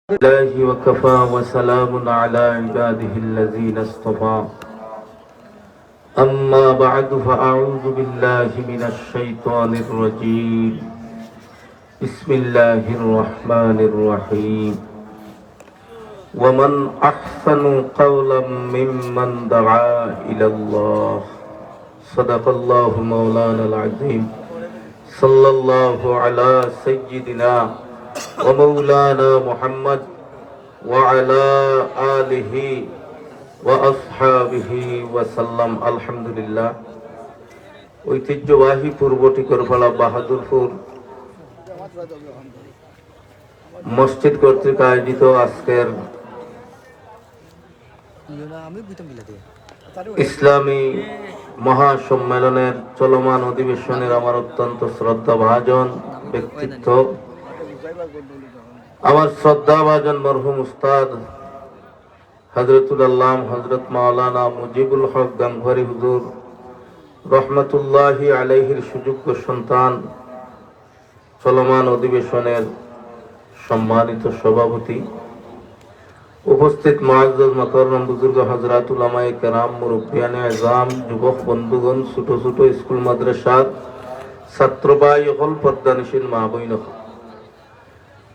الله وكفى وسلام على عباده الذين اصطفى أما بعد فأعوذ بالله من الشيطان الرجيم بسم الله الرحمن الرحيم ومن أحسن قولا ممن دعا إلى الله صدق الله مولانا العظيم صلى الله على سيدنا ومولانا محمد وعلى آله وأصحابه وسلم الحمد لله ঐতিহ্যবাহী পূর্বটি করফলা বাহাদুরপুর মসজিদ কর্তৃক আয়োজিত আজকের ইসলামী মহাসম্মেলনের চলমান অধিবেশনের আমার অত্যন্ত শ্রদ্ধাভাজন ব্যক্তিত্ব আমার শ্রদ্ধাভাজন মরহুম উস্তাদ হযরতুল আল্লাম হযরত মাওলানা মুজিবুল হক গাঙ্গুয়ারী হুজুর রহমতুল্লাহি আলাইহির সুযোগ্য সন্তান, চলমান অধিবেশনের সম্মানিত সভাপতি, উপস্থিত মুআজ্জাজ মুকাররম বুজুর্গ হযরত উলামায়ে কেরাম, মুরব্বিয়ানে আযম, যুবক বন্ধুগণ, ছোট ছোট স্কুল মাদ্রাসার ছাত্র ভাই হল পর্দানিশীল মা বোন,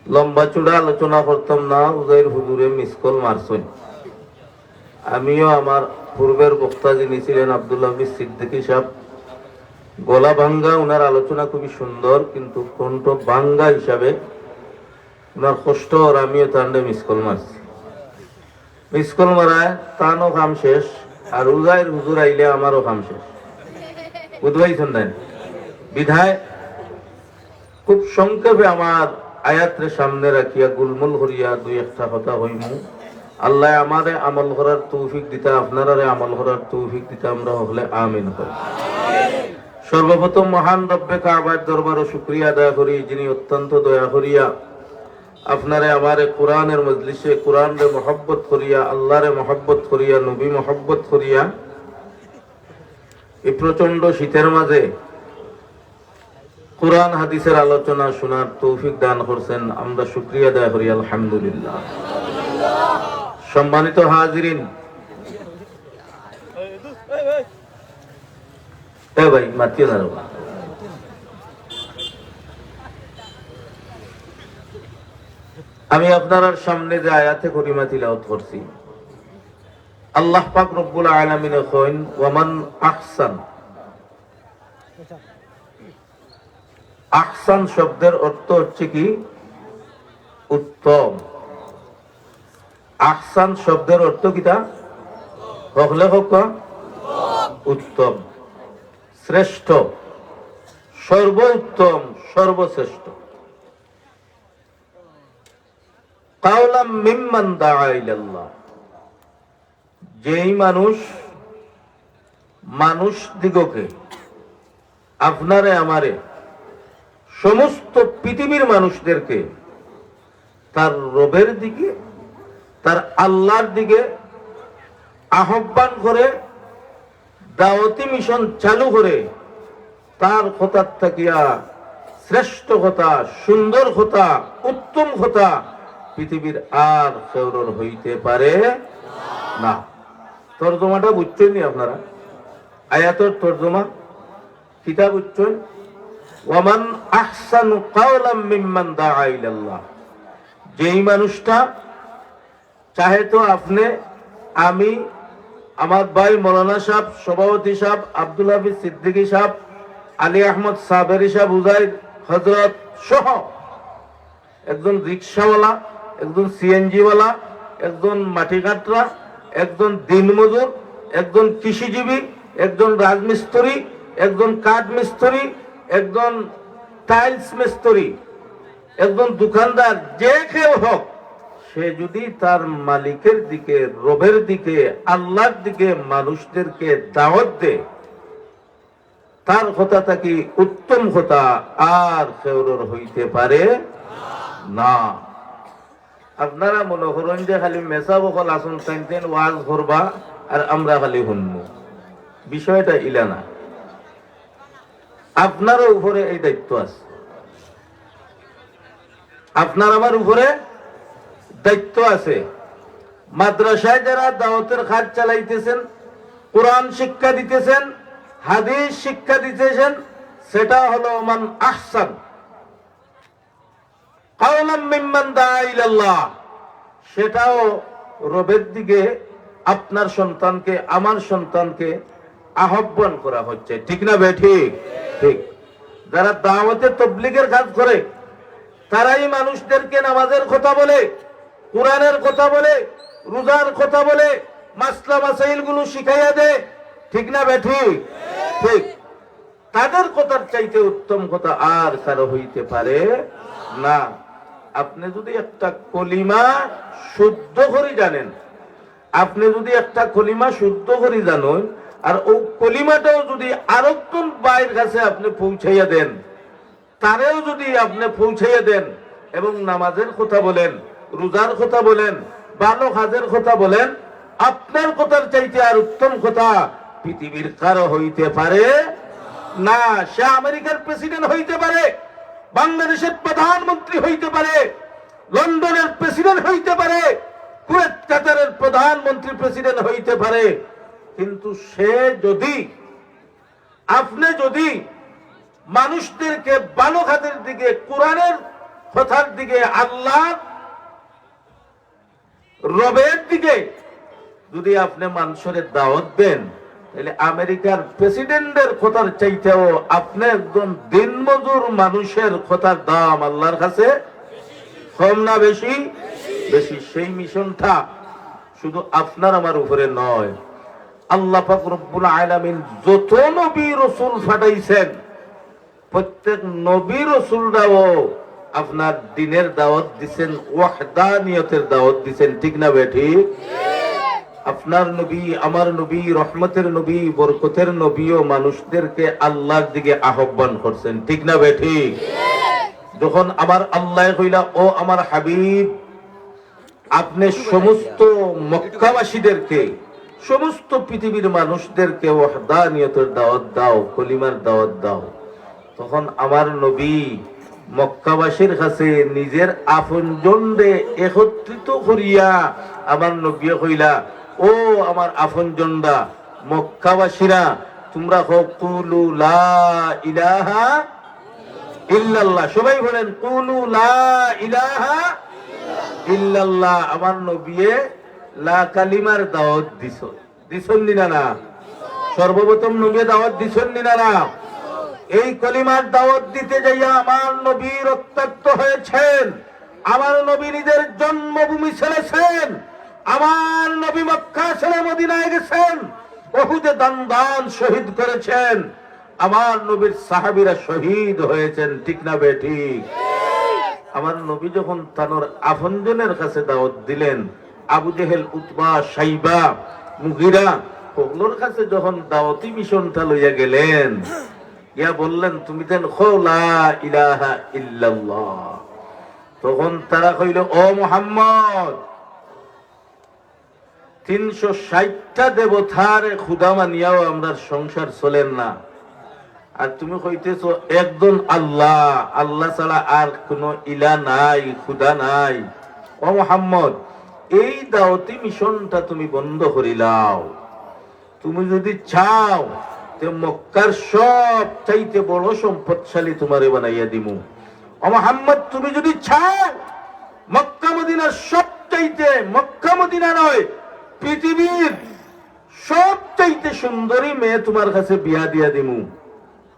লম্বা চূড়া আলোচনা করতাম না, উজাইর হুজুরে মিসকল মারছেন। আমিও আমার পূর্বের বক্তা যিনি ছিলেন আব্দুল হাফিজ সিদ্দিকী সাহেব, গলা ভাঙ্গা, ওনার আলোচনা খুবই সুন্দর, কিন্তু কণ্ঠ ভাঙ্গা হিসাবে ওনার কষ্ট, আর আমিও তান্ডে মিসকল মারছি। মিসকল মারায় তানও কাম শেষ, আর উজাইর হুজুর আইলে আমারও কাম শেষ। বুঝবাইছেন না? বিধায় খুব সংক্ষেপে আমার আয়াতরে সামনে রাখিয়া গুলমুল করিয়া দুই একটা কথা হইমু। আল্লাহ আমারে আমল করার তৌফিক দিতা, আপনারারে আমল করার তৌফিক দিতা, আমরা হলে আমিন করি। সর্বপ্রথম মহান রব্বে কাবার দরবারে শুকরিয়া আদায় করি, যিনি অত্যন্ত দয়া করিয়া আপনারে আমারে কোরআনের মজলিসে কোরআনরে মহব্বত করিয়া, আল্লাহরে মহব্বত করিয়া, নবী মহব্বত করিয়া এই প্রচন্ড শীতের মাঝে কোরআন হাদিসের আলোচনা শোনার তৌফিক দান করছেন। আমরা শুকরিয়া আদায় করি আলহামদুলিল্লাহ। সম্মানিত হাজিরিন, ভাই মাতিয়ে দাঁড়াবো। আমি আপনার সামনে যে আয়াতে করিমা তিলাওয়াত করছি, আল্লাহ পাক রব্বুল আলামিন কইন ওয়ামান আহসান। আহসান শব্দের অর্থ হচ্ছে কি? উত্তম। আহসান শব্দের অর্থ কিটা? হকলে হক উত্তম, শ্রেষ্ঠ, সর্বোত্তম, সর্বশ্রেষ্ঠ। কাওলাম মিম্মান দাআ ইলাল্লাহ, যেই মানুষ দিগকে, আপনারে আমারে, সমস্ত পৃথিবীর মানুষদেরকে তার রবের দিকে, তার আল্লাহর দিকে আহ্বান করে, দাওয়াতি মিশন চালু করে, তার কথা থাকিয়া শ্রেষ্ঠ কথা, সুন্দর কথা, উত্তম কথা পৃথিবীর আর কেউর হইতে পারে না। তর্জমাটা বুঝছেন নি আপনারা? আয়াতের তর্জমা কিতা বুঝছেন? ওয়ামান আহসানু কাওলাম মিম্মান দাআ ইলাল্লাহ, যেই মানুষটা, চাহে তো আপনি, আমি, আমার ভাই মৌলানা সাহেব, সভাপতি সাহেব, আব্দুল হাফিজ সিদ্দিকী সাহেব, আলী আহমদ সাবেরি সাহেব, উজাইর হযরত সহ একজন রিক্সাওয়ালা, একজন সিএনজিওয়ালা, একজন মাটি কাটরা, একজন দিনমজুর, একজন কৃষিজীবী, একজন রাজমিস্ত্রি, একজন কাঠ মিস্ত্রি, একজন টাইলস মিস্ত্রি, একজন দোকানদার, যে কেউ হোক, সে যদি তার মালিকের দিকে, রবের দিকে, আল্লাহর দিকে মানুষদেরকে দাওয়াত দেয়, তার কথা থাকি উত্তম কথা আর কেউর হইতে পারে না। আপনারা মনে করেন যে খালি মেসা বকল আসুন টাইনতেন ওয়াজ করবা আর আমরা খালি শুনবো, বিষয়টা ইলা না। আপনারও উপরে এই দায়িত্ব আছে, আপনার আমার উপরে দায়িত্ব আছে। মাদ্রাসায় যারা দাওয়াতের কাজ চালাইতেছেন, কোরআন শিক্ষা দিতেছেন, হাদিস শিক্ষা দিতেছেন, সেটা হলো মান আহসান কাওলাম মিম্মান দাআ ইলাল্লাহ, সেটাও রবের দিকে আপনার সন্তানকে, আমার সন্তানকে আহ্বান করা হচ্ছে। ঠিক না বেঠিক? ঠিক। যারা দাওয়াতে তাবলীগের কাজ করে তারাই মানুষদেরকে নামাজের কথা বলে, কোরআনের কথা বলে, রোজার কথা বলে, মাসলা মাসাইল গুলো শিখাইয়া দেয়। ঠিক না বেঠিক? ঠিক। তাদের কথার চাইতে উত্তম কথা আর কারো হইতে পারে না। আপনি যদি একটা কলিমা শুদ্ধ করে জানেন, আপনি যদি একটা কলিমা শুদ্ধ করে জানেন, আর ও কলিমাটাও যদি আরেকজন ভাইয়ের কাছে আপনি পৌঁছাইয়া দেন, তারেও যদি আপনি পৌঁছাইয়া দেন এবং নামাজের কথা বলেন, রোজার কথা বলেন, ভালো কাজের কথা বলেন, আপনার কথার চাইতে আর উত্তম কথা পৃথিবীর কারো হইতে পারে না। সে আমেরিকার প্রেসিডেন্ট হইতে পারে, বাংলাদেশের প্রধানমন্ত্রী হইতে পারে, লন্ডনের প্রেসিডেন্ট হইতে পারে, কুয়েত কাতারের প্রধানমন্ত্রী প্রেসিডেন্ট হইতে পারে, কিন্তু সে যদি, আপনি যদি মানুষদেরকে ভালো কাজের দিকে, কোরআনের কথার দিকে, আল্লাহ রবের দিকে যদি আপনি মানুষের দাওয়াত দেন, তাহলে আমেরিকার প্রেসিডেন্টের কথার চাইতেও আপনি একজন দিনমজুর মানুষের কথার দাম আল্লাহর কাছে কম না বেশি? বেশি। সেই মিশনটা শুধু আপনার আমার উপরে নয়, আল্লাহ পাক রব্বুল আলামিন যত নবী রাসূল পাঠাইছেন, প্রত্যেক নবী রাসূলরাও আপনার দ্বীনের দাওয়াত দিবেন, ওয়াহদানিয়তের দাওয়াত দিবেন। ঠিক না বেঠিক? আপনার নবী, আমার নবী, রহমতের নবী, বরকতের নবীও মানুষদেরকে আল্লাহর দিকে আহ্বান করছেন। ঠিক না বেঠিক? যখন আমার আল্লাহ কইলা, ও আমার হাবিব, আপনি সমস্ত মক্কাবাসীদেরকে, সমস্ত পৃথিবীর মানুষদেরকে ওয়াহদানিয়তের দাওয়াত দাও, কলিমার দাওয়াত দাও, তখন আমার নবী মক্কাবাসীর কাছে নিজের আপনজনরে একত্রিত করিয়া আমার নবী কইলা, ও আমার আপনজনরা মক্কাবাসীরা, তোমরা কুলু লা ইলাহা ইল্লাল্লাহ, সবাই বলেন কুলু লা ইলাহা ইল্লাল্লাহ। আমার নবী লা কালিমার দাওয়াত দিছেন না? সর্বপ্রথম নবী দাওয়াত দিছেন না? এই কলিমার দাওয়াত দিতে যাইয়া আমার নবী রক্তাক্ত হয়েছেন, আমার নবী নিজের জন্মভূমি ছেড়েছেন, আমার নবী মক্কা ছেড়ে মদিনায় গেছেন, উহুদে দান শহীদ করেছেন, আমার নবীর সাহাবীরা শহীদ হয়েছেন। ঠিক না বেঠিক? আমার নবী যখন তার আপনজনের কাছে দাওয়াত দিলেন, আবু জেহেল, উতবা, সাইবা, মুগিরা ওগুলোর কাছে যখন দাওয়াতি মিশনটা লইয়া গেলেন, ইয়া বললেন তুমি দেন লা ইলাহা ইল্লাল্লাহ, তখন তারা কইল, ও মুহাম্মদ, 360টা দেবতার খুদা মানিয়াও আমরা সংসার চলেন না, আর তুমি কইতেছো একজন আল্লাহ, আল্লাহ ছাড়া আর কোন ইলা নাই, খুদা নাই। ও মুহাম্মদ, এই দাওয়াতি মিশনটা তুমি বন্ধ করিলাও। তুমি যদি চাও তে মক্কার সব চাইতে বড় সম্পদশালী তোমারে বানাইয়া দিমু। ও মুহাম্মদ, তুমি যদি চাও মক্কা মদিনার সব চাইতে, মক্কা মদিনা নয়, পৃথিবীর সব চাইতে সুন্দরী মেয়ে তোমার কাছে বিয়া দিয়া দিমু,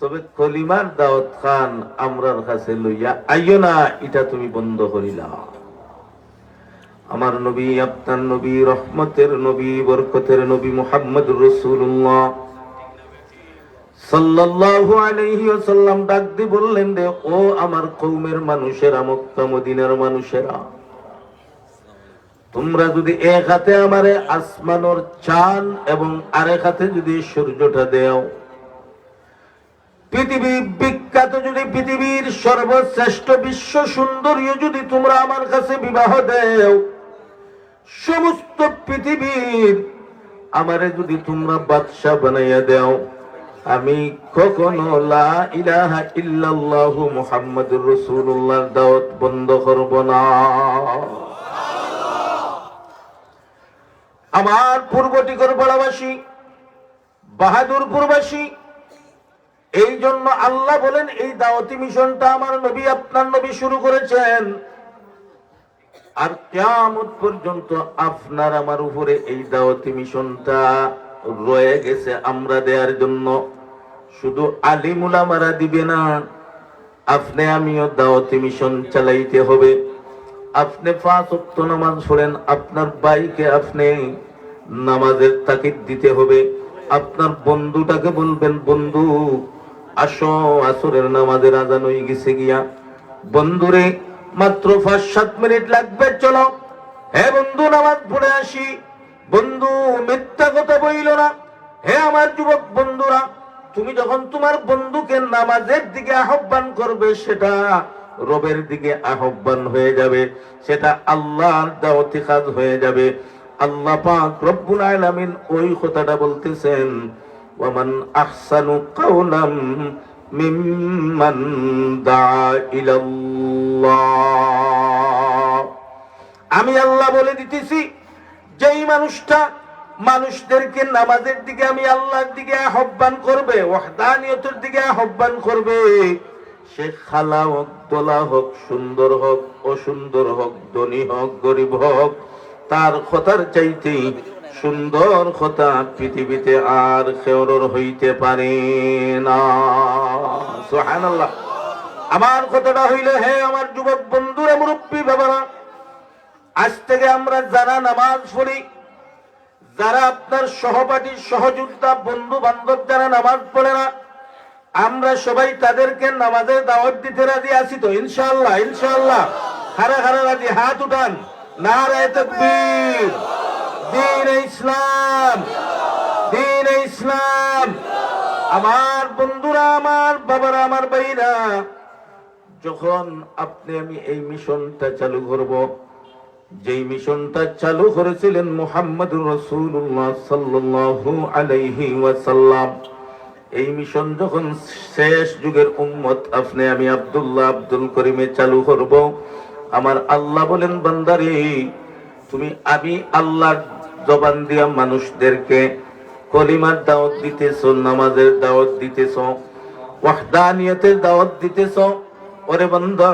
তবে কলিমার দাওয়াত খান আমরার কাছে লইয়া আইও না, এটা তুমি বন্ধ করিলা। আমার নবী, আপনার নবী, রহমতের নবী, বরকতের নবী মুহাম্মদুর রাসূলুল্লাহ সাল্লাল্লাহু আলাইহি ওয়াসাল্লাম ডাক দিয়ে বললেন, রে ও আমার কওমের মানুষেরা, মক্কা মদিনার মানুষেরা, তোমরা যদি এক হাতে আমারে আসমানের চাঁদ এবং আরেক হাতে যদি সূর্যটা দেও, পৃথিবী বিখ্যাত যদি পৃথিবীর সর্বশ্রেষ্ঠ বিশ্ব সুন্দরী যদি তোমরা আমার কাছে বিবাহ দেও, সমস্ত পৃথিবীর আমারে যদি তোমরা বাদশা বানাইয়া দেও, আমি কখনো লা ইলাহা ইল্লাল্লাহু মুহাম্মাদুর রাসূলুল্লাহর দাওয়াত বন্ধ করব না। আমার পূর্বটিকর বড়াবাসী, বাহাদুরপুরবাসী, এই জন্য আল্লাহ বলেন এই দাওয়াতি মিশনটা আমার নবী, আপনার নবী শুরু করেছেন, আর কিয়ামত পর্যন্ত আপনার আমার উপরে এই দাওয়াতি মিশনটা রয়ে গেছে আমরা দেওয়ার জন্য। শুধু আলিম উলামারা দিবে না, আপনি আমিও দাওয়াতি মিশন চালাইতে হবে। আপনি 5 ওয়াক্ত নামাজ পড়েন, আপনার ভাইকে আপনি নামাজের তাকিদ দিতে হবে। আপনার বন্ধুটাকে বলবেন, বন্ধু আসো, আসরের নামাজের আজান হয়ে গেছে গিয়া, বন্ধুরে মাত্র 5-7 মিনিট লাগবে, চলো হে বন্ধু নামাজ পড়ে আসি। বন্ধু মিথ্যা কথা বইল না। হে আমার যুবক বন্ধুরা, তুমি যখন তোমার বন্ধুকে নামাজের দিকে আহ্বান করবে, সেটা রবের দিকে আহ্বান হয়ে যাবে, সেটা আল্লাহর দাওয়াতি কাজ হয়ে যাবে। আল্লাহ পাক রব্বুল আলামিন ওই কথাটা বলতেছেন, ওয়ামান আহসানু কাওলাম মিম্মান দাআ ইলাল্লাহ। আমি আল্লাহ বলে দিতেছি, যেই মানুষটা মানুষদেরকে নামাজের দিকে, আমি আল্লাহর দিকে আহ্বান করবে, ওয়াহদানিয়তের দিকে আহ্বান করবে, সে খালা হোক, দোলা হোক, সুন্দর হোক, অসুন্দর হোক, ধনী হোক, গরিব হোক, তার কথার চাইতে সুন্দর কথা পৃথিবীতে আর কেউর হইতে পারে না। সুবহানাল্লাহ। আমার কথাটা হইল, হে আমার যুবক বন্ধুরা, মুরব্বী বাবারা, আজ থেকে আমরা যারা নামাজ পড়ি, যারা আপনার সহপাঠী, সহযোদ্ধা, বন্ধু বান্ধব যারা নামাজ পড়ে না, আমরা সবাই তাদেরকে নামাজের দাওয়াত দিতে রাজি আছি তো? ইনশাআল্লাহ, ইনশাআল্লাহ। হারা হারা রাজি, হাত উঠান। নারায়ে তাকবীর, দ্বীন-এ ইসলাম, দ্বীন-এ ইসলাম। আমার বন্ধুরা, আমার বাবারা, আমার ভাইরা, যখন আপনি আমি এই মিশনটা চালু করব, যেই মিশনটা চালু করেছিলেন মুহাম্মদুর রাসূলুল্লাহ সাল্লাল্লাহু আলাইহি ওয়াসাল্লাম, এই মিশন যখন শেষ যুগের উম্মত আপনি আমি আব্দুল্লাহ আব্দুল করিমে চালু করব, আমার আল্লাহ বলেন, বান্দারে তুমি আমি আল্লাহর জবান দিয়া মানুষদেরকে কলিমার দাওয়াত দিতেছো, নামাজের দাওয়াত দিতেছো, ওয়াহদানিয়তের দাওয়াত দিতেছো। ওরে বান্দা,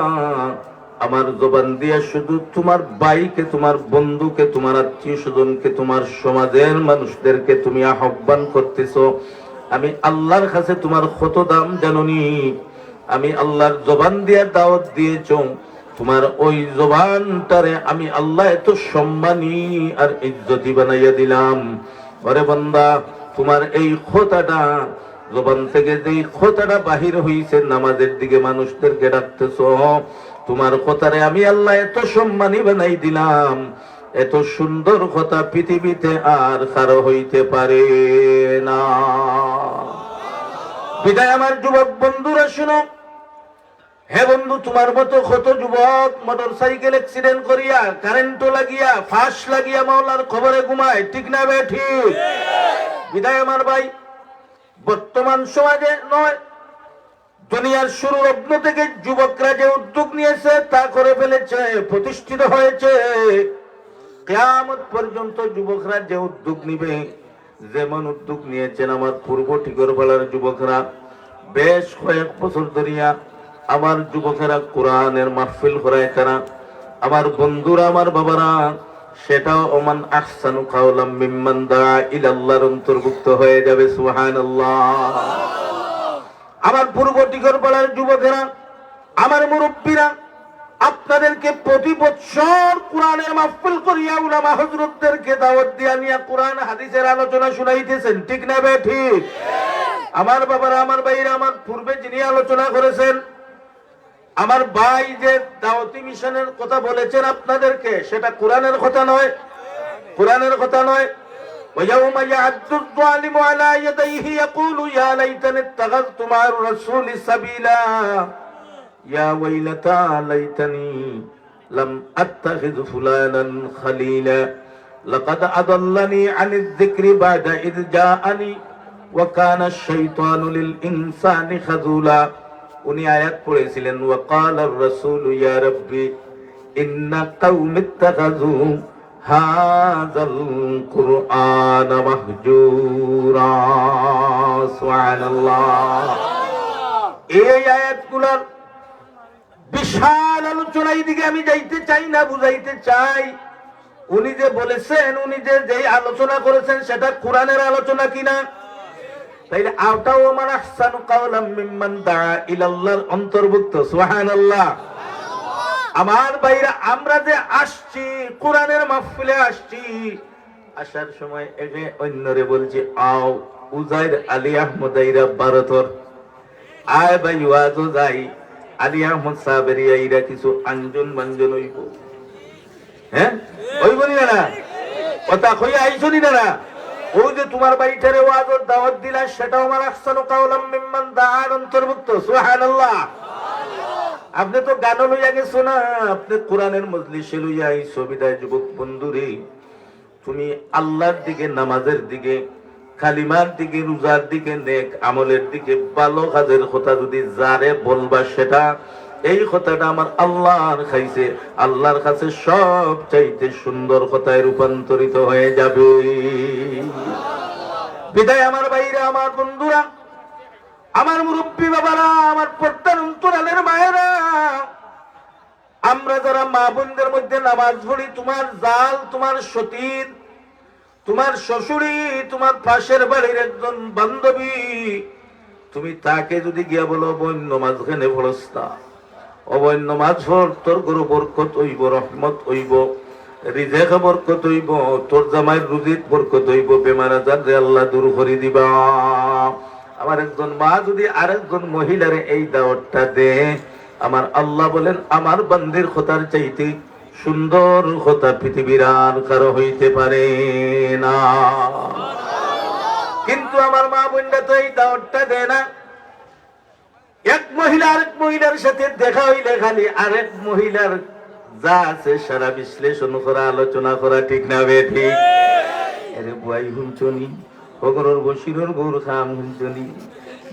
আমার জবান দিয়া শুধু তোমার ভাইকে, তোমার বন্ধুকে, তোমার আত্মীয় স্বজনকে, তোমার সমাজের মানুষদেরকে তুমি আহ্বান করতেছো। আমি আল্লাহর কাছে তোমার কত দাম জানোনি? আমি আল্লাহর জবান দিয়া দাওয়াত দিয়েছো, তোমার ওই জবানটারে আমি আল্লাহ এত সম্মানী আর ইজ্জতি বানাইয়া দিলাম। ওরে বান্দা, তোমার এই কথাটা জবান থেকে যেই কথাটা বাহির হইছে, নামাজের দিকে মানুষদেরকে ডাকতেছো, তোমার কথারে আমি আল্লাহ এত সম্মানী বানাই দিলাম, এত সুন্দর কথা পৃথিবীতে আর কারো হইতে পারে না। বিদায় আমার যুবক বন্ধুরা শুনো, হে বন্ধু, তোমার মতো কত যুবক মোটর সাইকেল অ্যাক্সিডেন্ট করিয়া, কারেন্ট লাগিয়া, ফাঁস লাগিয়া মাওলার খবরে ঘুমায়, ঠিক না বে ঠিক? বিদায় আমার ভাই, বর্তমান সমাজে নয়, দুনিয়ার শুরু লগ্ন থেকে যুবকরা যে উদ্যোগ নিয়েছে তা করে ফেলেছে, প্রতিষ্ঠিত হয়েছে। কিয়ামত পর্যন্ত যুবকরা যে উদ্যোগ নিবে, যেমন উদ্যোগ নিয়েছেন আমার পূর্ব টিকরপাড়ার যুবকরা, বেশ কয়েক বছর ধরিয়া আমার যুবকেরা কোরআনের মাহফিল করায় তারা, আমার বন্ধুরা, আমার বাবারা, সেটাও ওমান আহসানু কাওলাম মিম্মান দাআ ইলাল্লাহর অন্তর্ভুক্ত হয়ে যাবে। সুবহানাল্লাহ। আমার পূর্ব টিকরপাড়ার যুবকেরা, আমার মুরব্বীরা, আপনাদেরকে প্রতি বছর কোরআনের মাহফিল করিয়া উলামা হযরতদেরকে দাওয়াত দিয়া নিয়া কোরআন হাদিসের আলোচনা শুনাইতেছেন, ঠিক না বে ঠিক? আমার বাবারা, আমার ভাইরা, আমার পূর্বে যিনি আলোচনা করেছেন, আমার ভাই যে দাওয়াতি মিশনের কথা বলেছেন আপনাদেরকে, সেটা কোরআনের কথা নয়, কোরআনের কথা নয়। ويوم يعض الظالم على يديه يقول يا ليتني اتخذت مع الرسول سبيلا يا ويلتى ليتني لم اتخذ فلانا خليلا لقد اضلني عن الذكر بعد اذ جاءني وكان الشيطان للانسان خذولا। উনি আয়াত পড়েছিলেন, وقال الرسول يا ربي ان قوم اتخذوا হাযাল কুরআন মাহজুরা। সুবহানাল্লাহ। এই আয়াতগুলোর বিশাল আলোচনার দিকে আমি যাইতে চাই না, বুঝাইতে চাই উনি যে বলেছেন, উনি যে আলোচনা করেছেন সেটা কোরআনের আলোচনা কিনা। তাইলে আওটাও আমার আহসানু কাওলাম মিম্মান দা ইলাল্লাহর অন্তর্ভুক্ত। সুবহানাল্লাহ। আমার ভাইরা, আমরা যে আসছি কোরআনের মাহফিলে আসছি, আসার সময় একে অন্যরে বলছি আও উজাইর আলী আহমদ আইরা ভারতর আয় ভাই ওয়াজও যাই আলী আহমদ সাহেবের আইরা কিছু আঞ্জন বাঞ্জন হইব। হ্যাঁ হইব না? কথা কই আইছনি না? ওই যে তোমার বাড়িটারে ওয়াজের দাওয়াত দিলা, সেটাও আমার আহসানু কাওলাম মিম্মান দা'আর অন্তর্ভুক্ত। সুবহানাল্লাহ। আপনি তো গান লইয়া গেছো না, আপনি কোরআনের মজলিসে লইয়া আইছো। বিদায় যুবক বন্ধুরে, তুমি আল্লাহর দিকে, নামাজের দিকে, কালিমার দিকে, রোজার দিকে, নেক আমলের দিকে, ভালো কাজের কথা যদি যারে বলবা, সেটা এই কথাটা আমার আল্লাহর খাইছে, আল্লাহর কাছে সব চাইতে সুন্দর কথায় রূপান্তরিত হয়ে যাবে। বিদায় আমার ভাইরা, আমার বন্ধুরা, আমার মুরব্বী বাবারা, আমার পর্দার অন্তরালের মায়েরা, আমরা যারা মা বোনদের মধ্যে নামাজ পড়ি, তোমার জাল, তোমার সতীন, তোমার শ্বশুরি, তোমার পাশের বাড়ির একজন বান্ধবী, তুমি তাকে যদি গিয়া বলো বন্য মাঝখানে ভরস্তা অবন্য মাছ ভর, তোর গরু বরকত হইব, রহমত হইব, রিজেক বরকত হইব, তোর জামাইয়ের রুজিত বরকত হইব, বেমার আজার রে আল্লাহ দূর করে দিবা। আমার একজন মা যদি আরেকজন মহিলারে এই দাওয়াতটা দে, আমার আল্লাহ বলেন আমার বান্দির খোতার চাইতে সুন্দর কথা পৃথিবীর আর কারো হইতে পারে না। কিন্তু আমার মা বোনরা তো এই দাওয়াতটা দেয় না। এক মহিলা আরেক মহিলার সাথে দেখা হইলে খালি আরেক মহিলার যা আছে সারা বিশ্লেষণ করা, আলোচনা করা, ঠিক না বে ঠিক? আরে বুয়াই হুঞ্চনি হগরর বসিরর গৌর খাম হুঞ্চনি,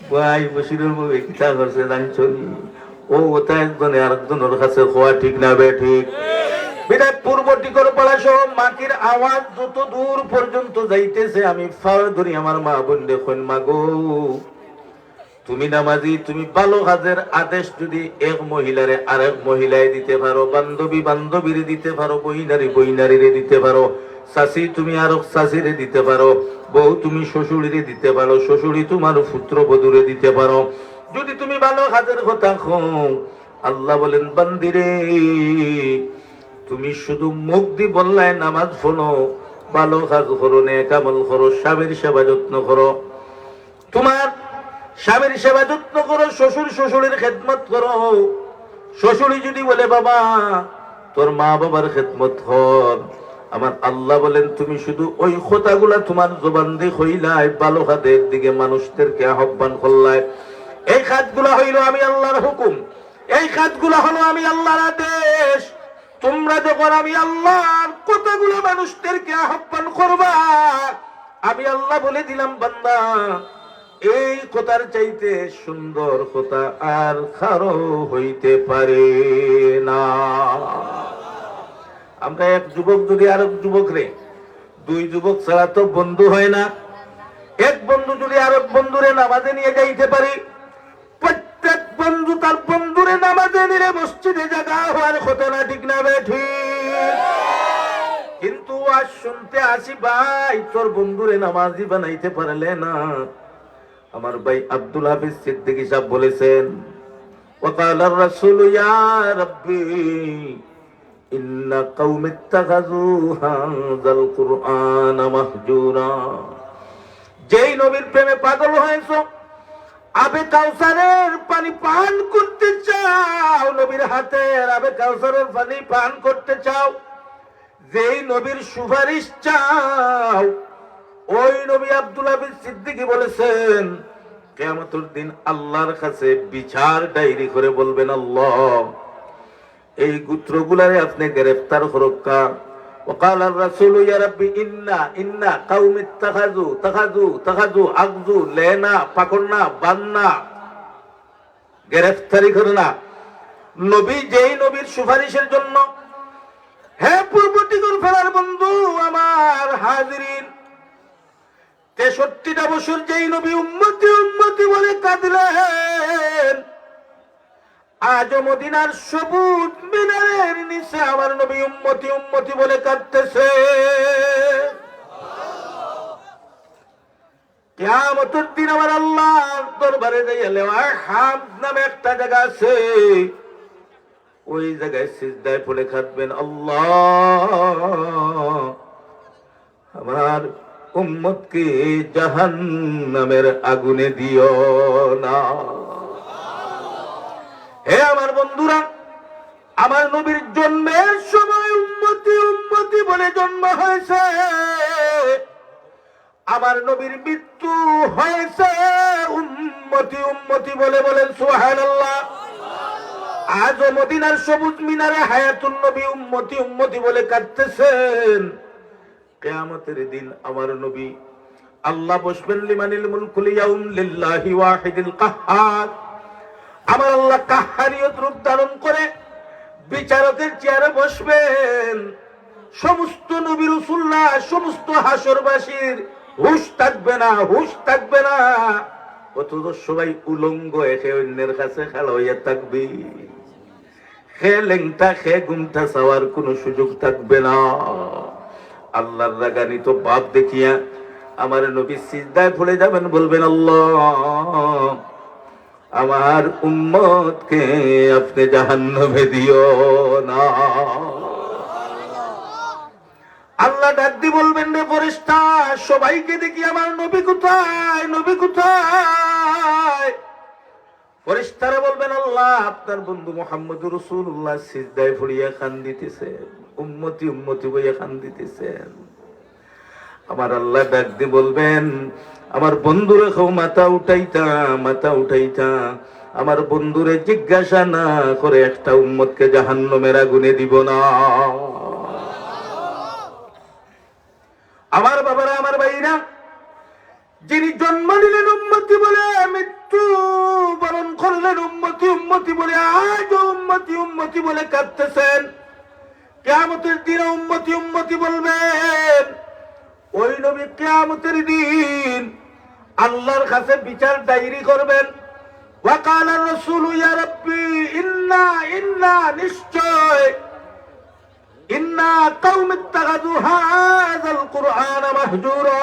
বুয়াই বসিরর বউ কিতা করছে জানছনি, ও ওটা একজনে আরেকজনের কাছে খোয়া, ঠিক না বে ঠিক? বিদায় পূর্ব টিকর পাড়া সহ মাটির আওয়াজ যত দূর পর্যন্ত যাইতেছে, আমি ফাও ধরি আমার মা বোন দেখুন, মাগো তুমি নামাজি, তুমি ভালো কাজের আদেশ যদি এক মহিলারে আরেক মহিলায় দিতে পারো, বান্ধবী বান্ধবীরে দিতে পারো, বইনারি বইনারিরে দিতে পারো, শাশি তুমি আরেক শাশিরে দিতে পারো, বউ তুমি শ্বশুরিরে দিতে পারো, শ্বশুরি তোমার পুত্র বধূরে দিতে পারো, যদি তুমি ভালো কাজের কথা কও, আল্লাহ বলেন বান্দিরে তুমি শুধু মুখ দি বললাই নামাজ পড়ো, ভালো কাজ করো, নেক আমল করো, স্বামীর সেবা যত্ন করো, তোমার স্বামীর সেবা যত্ন করো, শ্বশুর শ্বশুরের খেদমত করো। শ্বশুরি যদি বলে বাবা তোর মা বাবার খেদমত কর, আমার আল্লাহ বলেন তুমি শুধু ওই কথাগুলা তোমার জবান দিয়ে হইলাই, ভালো কাজের দিকে মানুষদেরকে আহ্বান করলাই, এই কাজগুলা হইল আমি আল্লাহর হুকুম, এই কাজগুলা হলো আমি আল্লাহর আদেশ। তোমরা যখন আমি আল্লাহর কথাগুলো মানুষদেরকে আহ্বান করবা, আমি আল্লাহ বলে দিলাম বান্দা এই কথার চাইতে সুন্দর কথা আর কারো হইতে পারে না। আমরা এক যুবক যদি আরেক যুবক রে, দুই যুবক ছাড়া তো বন্ধু হয় না, এক বন্ধু যদি আরেক বন্ধুরে নামাজে নিয়ে যাইতে পারি, প্রত্যেক বন্ধু তার বন্ধুরে নামাজে নিয়ে মসজিদে জায়গা হওয়ার কথা না, ঠিক না বে ঠিক? কিন্তু আজ শুনতে আসি ভাই তোর বন্ধুরে নামাজি বানাইতে পারলে না। আমার ভাই আব্দুল হাফিজ সিদ্দিকী সাহেব বলেছেন, ওয়াকাল আর-রাসূল ইয়া রাব্বি ইন্না কওমি ইত্তাখাযু হাযাল কুরআন মাহজুরা। যেই নবীর প্রেমে পাগল হয়েছো, আবে কাউসারের পানি পান করতে চাও, নবীর হাতের আবে কাউসারের পানি পান করতে চাও, যেই নবীর সুপারিশ চাও, ওই নবী আব্দুল হাফিজ সিদ্দিকী বলেছেন কিয়ামতের দিন আল্লাহর কাছে বিচার ডায়েরি করে বলবেন, আল্লাহ এই গোত্রগুলারে আপনি গ্রেফতার করুকা। وقال الرسول يا ربي إنا قوم اتخذوا أخذوا লেনা পাকড়না বান্না গ্রেফতারি করনা। নবী যেই নবীর সুপারিশের জন্য, হে পূর্বদিগর ফেরার বন্ধু, বছর যেই নবী উম্মতি উম্মতি বলে কাঁদলেন, আজও মদিনার সবুজ মিনারের নিচে আমার নবী উম্মতি উম্মতি বলে কাঁদতেছে। কিয়ামতের দিন আমার আল্লাহর দরবারে যাইয়া লেওয়ায় হামদ নামে একটা জায়গা আছে, ওই জায়গায় সিজদায় পড়ে কাঁদবেন, আল্লাহ আমার উম্মতকে জাহান্নামের আগুনে দিও না। হে আমার বন্ধুরা, আমার নবীর জন্মের সময় উম্মতি উম্মতি বলে জন্ম হয়েছে, আমার নবীর মৃত্যু হয়েছে উম্মতি উম্মতি বলে। বলেন সুবহানাল্লাহ। আজও মদিনার সবুজ মিনারে হায়াতুন নবী উম্মতি উম্মতি বলে কাঁদতেছেন। কিয়ামতের দিন আমার নবী, আল্লাহ বসবেন লিমানিল মুলকুল ইয়াউম লিল্লাহি ওয়াহিদিল কাহ্হার, আমার আল্লাহ কাহ্হারিয়ত রূপ ধারণ করে বিচারকের চেয়ারে বসবেন। সমস্ত নবী রাসূলুল্লাহ, সমস্ত হাসরবাসীর হুশ থাকবে না, হুশ থাকবে না, অথচ সবাই উলঙ্গ এসে অন্যের কাছে খেলা হইয়া থাকবে। খে লেংটা খে গুমটা চাওয়ার কোন সুযোগ থাকবে না। আল্লাহর রাগান্বিত বাপ দেখিয়া আমার নবী সিজদায় পড়ে যাবেন, বলবেন, আল্লাহ আমার উম্মতকে আপনি জাহান্নামে দিও না। আল্লাহ ডাক দিয়ে বলবেন, রে ফেরেশতা সবাইকে দেখি আমার নবী কোথায়, নবী কোথায়? ফেরেশতারা বলবেন, আল্লাহ আপনার বন্ধু মুহাম্মদুর রাসূলুল্লাহ সিজদায় পড়িয়া কান্দিতেছেন, উম্মতি উম্মতি বইয়া কান্দিতেছেন। আমার আল্লাহ ডাক দিয়ে বলবেন, আমার বন্ধুরে খাও মাথা উঠাইতা, মাথা উঠাইতা, আমার বন্ধুরে জিজ্ঞাসা না করে একটা উম্মতকে জাহান্নামের আগুনে দিব না। আমার বাবারা, আমার ভাইরা, যিনি জন্ম নিলেন উম্মতি বলে, মৃত্যু বরণ করলেন উম্মতি উম্মতি বলে, আজ উম্মতি উম্মতি বলে কাঁদতেছেন, কিয়ামতের দিনে উম্মতি উম্মতি বলবেন। ওই নবী কিয়ামতের দিন আল্লাহর কাছে বিচার ডায়েরি করবেন। ওয়াকাল রাসূল ইয়া রাব্বি ইন্না ইন্না নিশ্চয় ইন্না কওম ইত্তাখাযু হাযাল কুরআন মাহজুরা,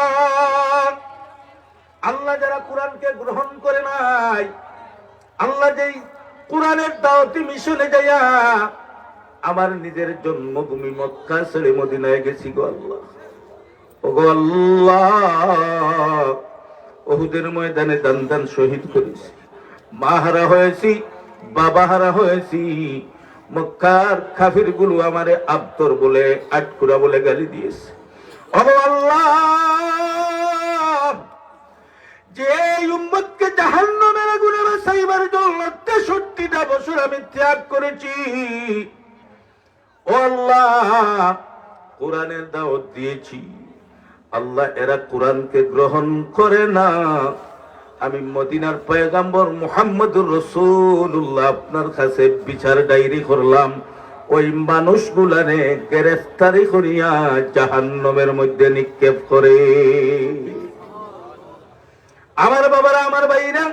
আল্লাহ যারা কোরআনকে গ্রহণ করে নাই, আল্লাহ যেই কোরআনের দাওয়াতি মিশনে যাইয়া আমার নিজের জন্মভূমি মক্কা ছেড়ে মদিনায় গেছি গো আল্লাহ, ও গো আল্লাহ, উহুদের ময়দানে দান দান শহীদ করেছি, মা হারা হয়েছি, বাবা হারা হয়েছি, মক্কার কাফির গুলো আমারে আব্দর বলে, আটকুরা বলে গালি দিয়েছে। ও গো আল্লাহ, যে উম্মতকে জাহান্নামের আগুনে বাঁচাইবার জন্য 63টা বছর আমি ত্যাগ করেছি, ও আল্লাহ কোরআনের দাওয়াত দিয়েছি, আল্লাহ এরা কোরআনকে গ্রহণ করে না, আমি মদিনার পয়গম্বর মুহাম্মদুর রাসূলুল্লাহ আপনার কাছে বিচার ডায়েরি করলাম, ওই মানুষগুলারে গ্রেফতারি করিয়া জাহান্নামের মধ্যে নিক্ষেপ করে। আমার বাবারা, আমার ভাইরা,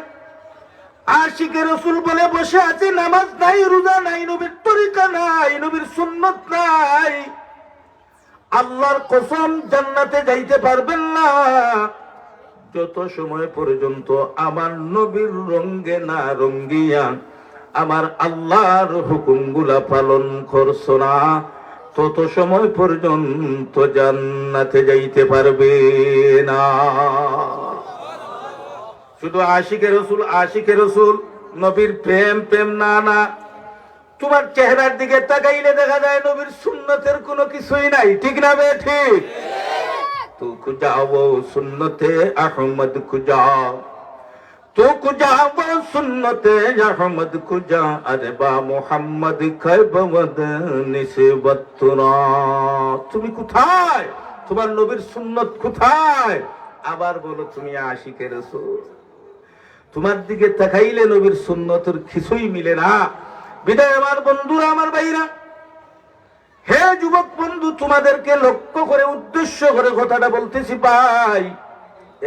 আশিকে রাসূল বলে বসে আছে, নামাজ নাই, রোজা নাই, নবীর তরিকা নাই, নবীর সুন্নাত নাই, আল্লাহর কসম জান্নাতে যাইতে পারবেন না যত সময় পর্যন্ত আমার নবীর রঙ্গে না রঙ্গিয়া আমার আল্লাহর হুকুমগুলা পালন করছো না, তত সময় পর্যন্ত জান্নাতে যাইতে পারবে না। শুধু আশিকে রাসূল, আশিকে রাসূল, নবীর প্রেম প্রেম না, না, তোমার চেহারার দিকে তাকাইলে দেখা যায় নবীর সুন্নতের কোনো কিছুই নাই, ঠিক না বে ঠিক? তু খুঁজাও সুন্নতে আহমদ খুঁজা, তু খুঁজাও সুন্নতে আহমদ খুঁজা, আরে বা মুহাম্মদ খায়বদ নিসবতুনা। তুমি কোথায়? তোমার নবীর সুন্নত কোথায়? আবার বলো তুমি আশিকে রাসূল, তোমার দিকে তাকাইলে নবীর সুন্নতের কিছুই মিলে না। বিদায় আমার বন্ধুরা, আমার ভাইরা, হে যুবক বন্ধু, তোমাদেরকে লক্ষ্য করে উদ্দেশ্য করে কথাটা বলতেছি ভাই,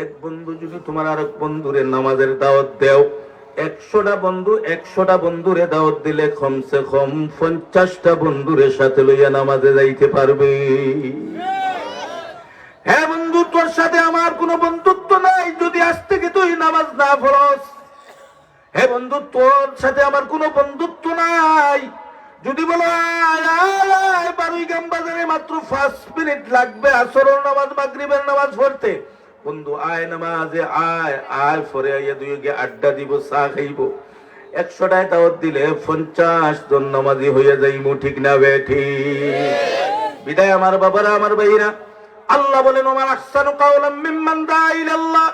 এক বন্ধু যদি তোমার আরেক বন্ধুরে নামাজের দাওয়াত দেও, 100টা বন্ধু 100টা বন্ধুরে দাওয়াত দিলে কমসে কম 50টা বন্ধুরে সাথে লইয়া নামাজে যাইতে পারবে। হ্যাঁ বন্ধু, তোর সাথে আমার কোনো বন্ধুত্ব নাই যদি আজ থেকে তুই নামাজ না পড়স। হ্যাঁ বন্ধু, তোর সাথে আমার কোনো বন্ধুত্ব নাই যদি বলো বারুইগাম বাজারে মাত্র 5 মিনিট লাগবে আসরের নামাজ মাগরিবের নামাজ পড়তে। বন্ধু আয় নামাজে আয়, আয় পরে আইয়া দুই গিয়ে আড্ডা দিব, চা খাইব। 100টায় দাওয়াত দিলে 50 জন নামাজি হইয়া যাইমু, ঠিক না বেঠি? বিদায় আমার বাবারা, আমার ভাইরা, আল্লাহ বলেন ওমান আহসানু কাওলাম মিম্মান দাআ ইলাল্লাহ।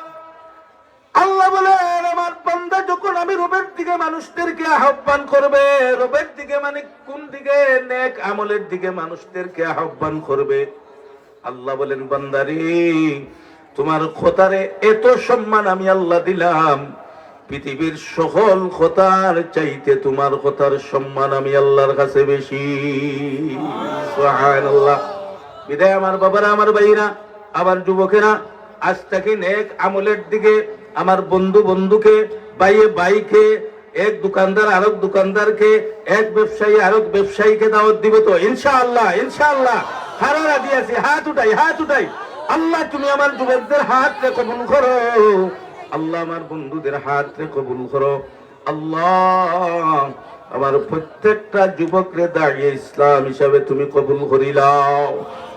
আল্লাহ বলেন আমার বান্দা যখন আমি রবের দিকে মানুষদেরকে আহ্বান করবে, রবের দিকে মানে কোন দিকে? নেক আমলের দিকে মানুষদেরকে আহ্বান করবে। আল্লাহ বলেন বান্দারে তোমার খোতারে এত সম্মান আমি আল্লাহ দিলাম, পৃথিবীর সকল খোতার চাইতে তোমার খোতার সম্মান আমি আল্লাহর কাছে বেশি। সুবহানাল্লাহ। বিদায় আমার বাবারা, আমার ভাইরা, আমার যুবকেরা, আজ থেকে নেক আমলের দিকে আমার বন্ধু বন্ধুকে, ভাইয়ে ভাইকে, এক দোকানদার আরেক দোকানদারকে, এক ব্যবসায়ী আরেক ব্যবসায়ীকে দাওয়াত দিব তো ইনশাআল্লাহ। ইনশাআল্লাহ হারা রাজি আছি, হাত উঠাই, হাত উঠাই। আল্লাহ তুমি আমার যুবকদের হাত রে কবুল করো, আল্লাহ আমার বন্ধুদের হাত রে কবুল করো। আল্লাহ আমার প্রত্যেকটা যুবকরে দাঁড়িয়ে ইসলাম হিসাবে তুমি কবুল করিলাও।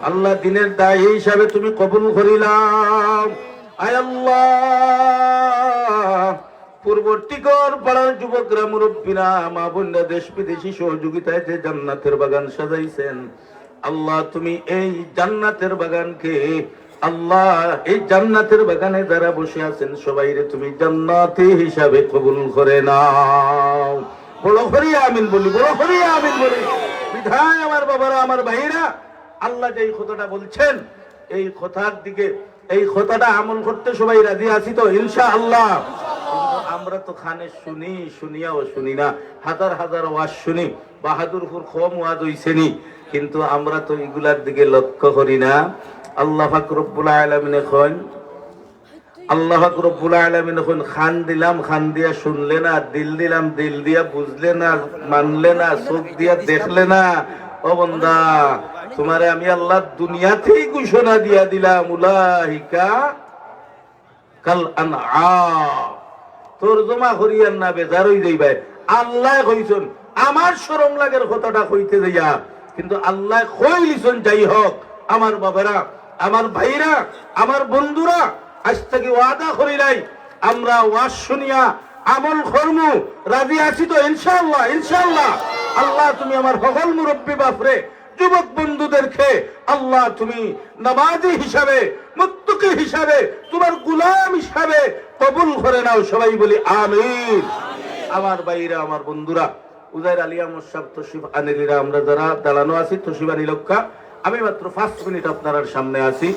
আল্লাহ দিনের দায়ী হিসাবে তুমি কবুল করিলাম। আয় আল্লাহ পূর্বটিকর পাড়ার যুবকরা, মুরব্বীরা, মা বোনরা, দেশ বিদেশি সহযোগিতায় যে জান্নাতের বাগান সাজাইছেন, আল্লাহ তুমি এই জান্নাতের বাগানকে, আল্লাহ এই জান্নাতের বাগানে যারা বসে আছেন সবাইরে তুমি জান্নাতি হিসাবে কবুল করে নাও। বড় হরিয়া আমিন বলি, বড় হরিয়া আমিন বলি। বিধায় আমার বাবারা, আমার ভাইরা, আল্লাহ যে কথাটা বলছেন এই কথার দিকে, এই কথাটা আমল করতে সবাই রাজি আছি তো ইনশাআল্লাহ? আমরা তো খানে শুনি, শুনিয়াও শুনি না, হাজার হাজার ওয়াজ শুনি, বাহাদুরপুর কম ওয়াজ হইছেনি, কিন্তু আমরা তো এগুলার দিকে লক্ষ্য করি না। আল্লাহ পাক রব্বুল আলামিন এখন, আল্লাহ পাক রব্বুল আলামিন এখন খান দিলাম, খান দিয়া শুনলে না, দিল দিলাম, দিল দিয়া বুঝলে না, মানলে না, চোখ দিয়া দেখলে না। ও বান্দা, তোমারে আমি আল্লাহ দুনিয়াতেই ঘোষণা দিয়া দিলাম, উলাইকা কাল আনআম। তোর জমা করিয়ান না, বেজার হই যাইবা। আল্লাহ কইছেন, আমার শরম লাগের কথাটা কইতে যাইয়া, কিন্তু আল্লাহ কইলিছেন। যাই হোক আমার বাবারা, আমার ভাইরা, আমার বন্ধুরা, আজ থেকে ওয়াদা করি নাই, আমরা ওয়াজ শুনিয়া আমল করমু, রাজি আছি তো ইনশাআল্লাহ? ইনশাআল্লাহ। আল্লাহ তুমি আমার সকল মুরব্বী বাপরে, যুবক বন্ধুদেরকে আল্লাহ তুমি নামাজি হিসাবে, মুত্তাকি হিসাবে, তোমার গোলাম হিসাবে কবুল করে নাও। সবাই বলি আমিন। আমার ভাইরা, আমার বন্ধুরা, উজাইর আলিয়া মোশাব তশরিফ আনিলিরা, আমরা যারা দাঁড়ানো আছি তশরিফ আনিলক্কা, আমি মাত্র 5 মিনিট আপনার সামনে আছি।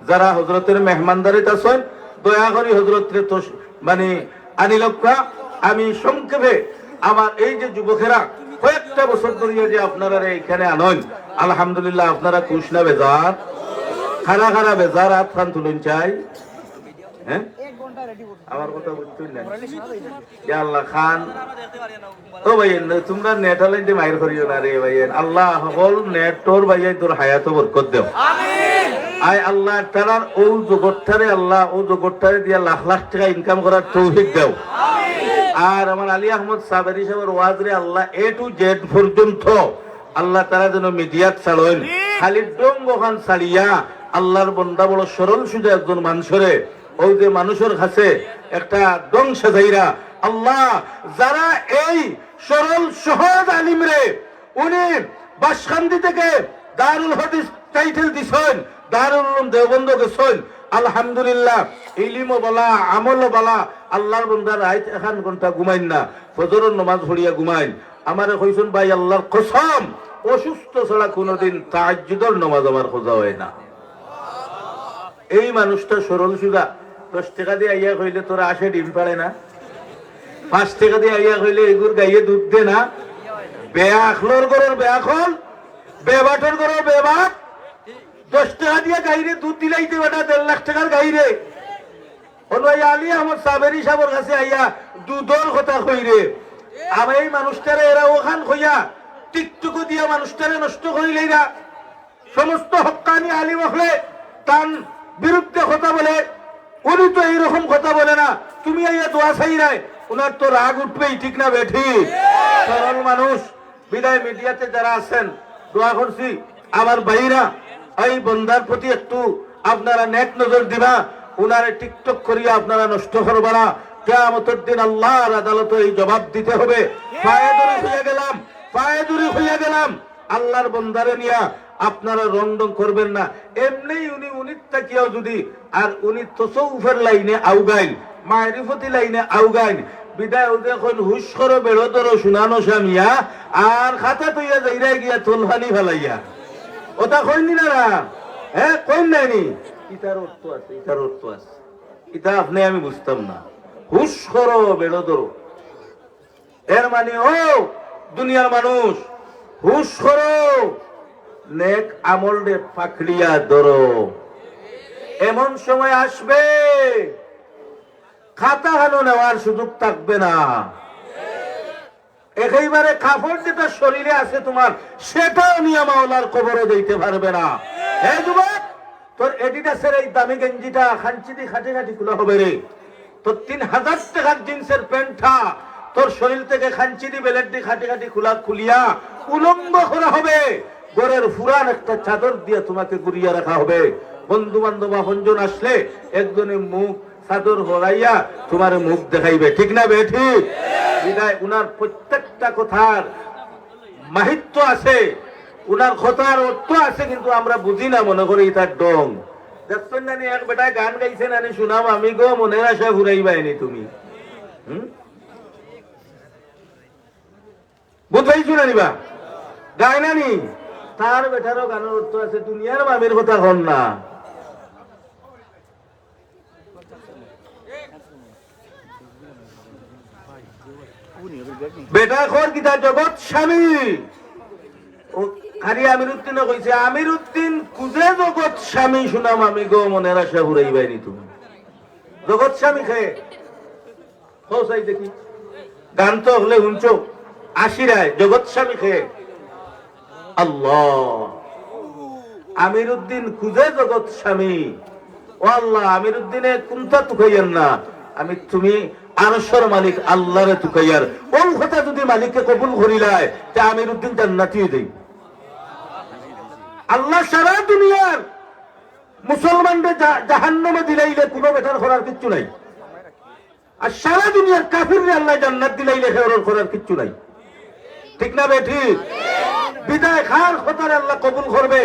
যারা হযরতের মেহমানদারিতে আছেন দয়া করে হযরতের মানে আনিলক্কা, আমি সংক্ষেপে আমার এই যে যুবকেরা কয়েকটা বছর ধরে যে আপনারা এখানে আনন, আলহামদুলিল্লাহ আপনারা খুশ না বেজার? খারা খারা বেজার হাত খান তুলুন চাই। হ্যাঁ আমার কথা বুঝতেই না। আল্লাহ খান ও ভাই, তোমরা নেট হলাইতে মাইর করিও না রে ভাই। আল্লাহ সকল নেটর ভাইয়াই তোর হায়াত বরকত দেও। আয় আল্লাহ তারার ও জগৎটারে, আল্লাহ ও জগৎটারে দিয়া লাখ লাখ টাকা ইনকাম করার তৌফিক দেও। আর আমার আলী আহমদ সাবেরি সাহেবের ওয়াজ রে আল্লাহ A to Z পর্যন্ত আল্লাহ তারা যেন মিডিয়াত ছাড়েন, খালি ডঙ্গ খান ছাড়িয়া আল্লাহর বন্দা বড় সরল সুজা একজন মানুষরে, ওই যে মানুষের কাছে একটা ডং সাজাইরা আল্লাহ যারা এই সরল সহজ আলিম রে, উনি বাসখান্দি থেকে দারুল হাদিস টাইটেল দিছেন, দারুল উলুম দেওবন্দ গেছেন। আলহামদুলিল্লাহ ইলিমও বলা, আমলও বলা। আল্লাহর বন্দার রাত 1 ঘন্টা ঘুমাইন না, ফজরের নামাজ পড়িয়া ঘুমাইন। আমারে কইছেন ভাই আল্লাহর কসম, অসুস্থ ছাড়া কোনোদিন তাহাজ্জুদের নামাজ আমার খোঁজা হয় না। এই মানুষটা সরল সুজা। 10 টাকা দিয়ে আইয়া কইলে তোরা 80 ডিম পারে না, 5 টাকা দিয়ে আইয়া কইলে এগুর গাইয়ে দুধ দে না। বেআখলর গরর বেআখল, বেবাটর গরর বেবাট। 10 টাকা দিয়ে গাইরে দুধ দিলাইতে বেটা 1.5 লাখ টাকার গাইরে। ওই আলী আহমদ সাবেরি সাহেবের কাছে আইয়া দুধর কথা কইরে আমি এই মানুষটারে এরা ওখান কইয়া টিকটুকু দিয়া মানুষটারে নষ্ট করিলেইরা সমস্ত হক্কানি আলিম হলে তার বিরুদ্ধে কথা বলে উনি তো এইরকম কথা বলে না তুমি আইয়া দোয়া চাই নাই উনার তো রাগ উঠবেই ঠিক না বেঠি সরল মানুষ বিদায় মিডিয়াতে যারা আছেন দোয়া করছি আমার ভাইরা এই বন্দার প্রতি একটু আপনারা নেক নজর দিবা উনারে টিকটক করিয়া আপনারা নষ্ট করবা না কিয়ামতের দিন আল্লাহর আদালতে এই জবাব দিতে হবে পায়ে দড়ি হইয়া গেলাম আল্লাহর বন্দারে নিয়া আপনারা রংডং করবেন না এমনি উনি তাকিয়াও যদি আর উনি তসৌফের লাইনে আউগাইল মারিফতি লাইনে আউগাইল বিদায় দেখুন হুশ করো বেড়ো ধরো শুনানো সামিয়া আর খাতা তৈয়া যাইরাই গিয়া তোলহানি ফেলাইয়া ওটা কইনি না হ্যাঁ কইন নাইনি ইটার অর্থ আছে এটা আপনি আমি বুঝতাম না হুশ করো বেড়ো ধরো এর মানে ও দুনিয়ার মানুষ হুশ করো নেক আমল রে পাকড়িয়া ধরো এমন সময় আসবে খাতা হানো নেওয়ার সুযোগ থাকবে না একেবারে কাপড় যেটা শরীরে আছে তোমার সেটাও নিয়ে মাওলার কবরে দিতে পারবে না হে যুবক তোর এডিডাসের এই দামি গেঞ্জিটা খাঞ্চি দিয়ে খাটি খাটি খোলা হবে রে তোর 3000 টাকার জিন্সের প্যান্টটা তোর শরীর থেকে খাঞ্চি দিয়ে বেলেট দিয়ে খাটি খাটি খুলিয়া উলঙ্গ করা হবে ঘরের ফুরান একটা চাদর দিয়ে তোমাকে গুড়িয়ে রাখা হবে বন্ধু বান্ধব আপনজন আসলে একজনে মুখ চাদর হরাইয়া তোমার মুখ দেখাইবে ঠিক না বে ঠিক বিদায় উনার প্রত্যেকটা কথার মাহিত্য আছে উনার কথার অর্থ আছে কিন্তু আমরা বুঝি না মনে করি তার ডং দেখছেন না এক বেটায় গান গাইছে না শুনাম আমি গো মনের আশা ঘুরাইবাইনি তুমি বুঝাইছো না নিবা গায় না নি তার বেটারও গানের অর্থ আছে দুনিয়ার মামির কথা হন না বেটা খর কিতা জগৎ স্বামী খালি আমিরুদ্দিন কইছে আমিরুদ্দিন কুজে জগৎ স্বামী শুনাম আমি গো মনের আশা ঘুরাইবাইনি তুমি জগৎ স্বামী খেয়ে চাই দেখি গান তো হলে শুনছো আশিরায় জগৎ স্বামী খেয়ে আল্লাহ আমিরুদ্দিন খুঁজে জগৎ স্বামী ও আল্লাহ আমিরুদ্দিনে কোনটা তুকাইয়েন না আমি তুমি আরশের মালিক আল্লাহরে তুকাইয়ার ওই কথা যদি মালিককে কবুল করিলায় তে আমিরুদ্দিন জান্নাতি দেই আল্লাহ সারা দুনিয়ার মুসলমানদের জাহান্নামে দিলাইলে কোনো বেটার করার কিচ্ছু নাই আর সারা দুনিয়ার কাফিররে আল্লাহ জান্নাত দিলাইলে হেরর করার কিচ্ছু নাই ঠিক না বে ঠিক বিদায় খার খোদার আল্লাহ কবুল করবে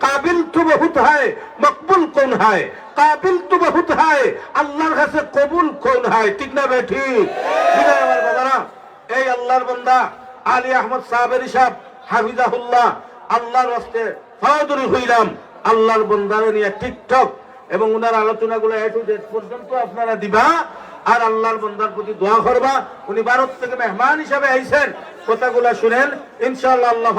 কাবিল তো বহুত হয় মকবুল কোন হয় কাবিল তো বহুত হয় আল্লাহর কাছে কবুল কোন হয় ঠিক না বে ঠিক বিদায় আমার বাবারা এই আল্লাহর বান্দা আলী আহমদ সাবেরি সাহেব হাফিজাহুল্লাহ আল্লাহর রাস্তে ফাওদরি হইলাম আল্লাহর বান্দারে নিয়ে টিকটক এবং উনার আলোচনাগুলো এ টু জেড পর্যন্ত আপনারা দিবা আর আল্লাহর বান্দার প্রতি দোয়া করবা উনি ভারত থেকে মেহমান হিসেবে আইছেন কথাগুলো শুনেন ইনশাআল্লাহ আল্লাহ